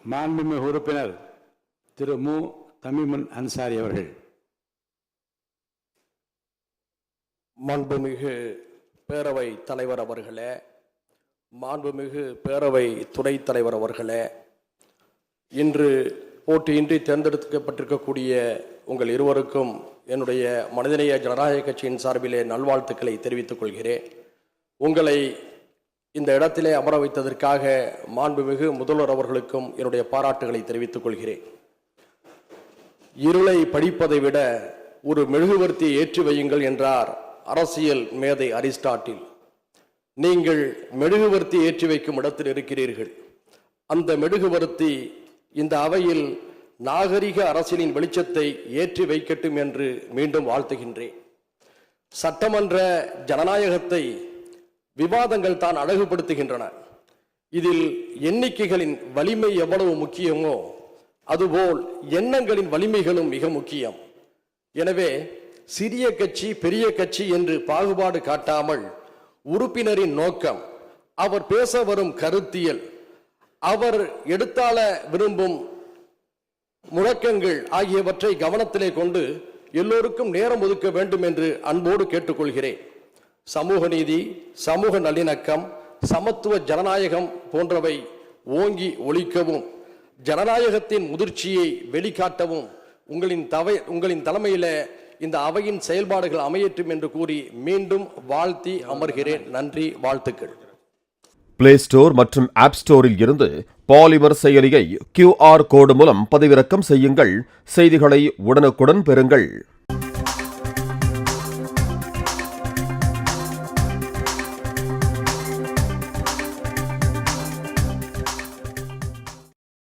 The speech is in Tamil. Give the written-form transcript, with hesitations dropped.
மாண்புமிகு உறுப்பினர் திரு மு தமிமுன் அன்சாரி அவர்கள். மாண்புமிகு பேரவை தலைவர் அவர்களே, மாண்புமிகு பேரவை துணைத் தலைவர் அவர்களே, இன்று போட்டியின்றி தேர்ந்தெடுக்கப்பட்டிருக்கக்கூடிய உங்கள் இருவருக்கும் என்னுடைய மனிதநேய ஜனநாயக கட்சியின் சார்பிலே நல்வாழ்த்துக்களை தெரிவித்துக் கொள்கிறேன். உங்களை இந்த இடத்திலே அமர வைத்ததற்காக மாண்புமிகு முதல்வர் அவர்களுக்கும் என்னுடைய பாராட்டுகளை தெரிவித்துக் கொள்கிறேன். இருளை படிப்பதை விட ஒரு மெழுகுவர்த்தியை ஏற்றி வையுங்கள் என்றார் அரசியல் மேதை அரிஸ்டாட்டில். நீங்கள் மெழுகுவர்த்தி ஏற்றி வைக்கும் இடத்தில் இருக்கிறீர்கள். அந்த மெழுகுவர்த்தி இந்த அவையில் நாகரிக அரசியலின் வெளிச்சத்தை ஏற்றி வைக்கட்டும் என்று மீண்டும் வாழ்த்துகின்றேன். சட்டமன்ற ஜனநாயகத்தை விவாதங்கள் தான் அழகுபடுத்துகின்றன. இதில் எண்ணிக்கைகளின் வலிமை எவ்வளவு முக்கியமோ அதுபோல் எண்ணங்களின் வலிமைகளும் மிக முக்கியம். எனவே சிறிய கட்சி பெரிய கட்சி என்று பாகுபாடு காட்டாமல் உறுப்பினரின் நோக்கம், அவர் பேச வரும் கருத்தியல், அவர் எடுத்தாள விரும்பும் முழக்கங்கள் ஆகியவற்றை கவனத்திலே கொண்டு எல்லோருக்கும் நேரம் ஒதுக்க வேண்டும் என்று அன்போடு கேட்டுக்கொள்கிறேன். சமூக நீதி, சமூக நல்லிணக்கம், சமத்துவ ஜனநாயகம் போன்றவை ஓங்கி ஒலிக்கவும் ஜனநாயகத்தின் முதிர்ச்சியை வெளிக்காட்டவும் உங்களின் தலைமையில இந்த அவையின் செயல்பாடுகள் அமையட்டும் என்று கூறி மீண்டும் வாழ்த்தி அமர்கிறேன். நன்றி, வாழ்த்துக்கள். பிளே ஸ்டோர் மற்றும் ஆப் ஸ்டோரில் இருந்து பாலிமர் செயலியை QR கோடு மூலம் பதிவிறக்கம் செய்யுங்கள். செய்திகளை உடனுக்குடன் பெறுங்கள்.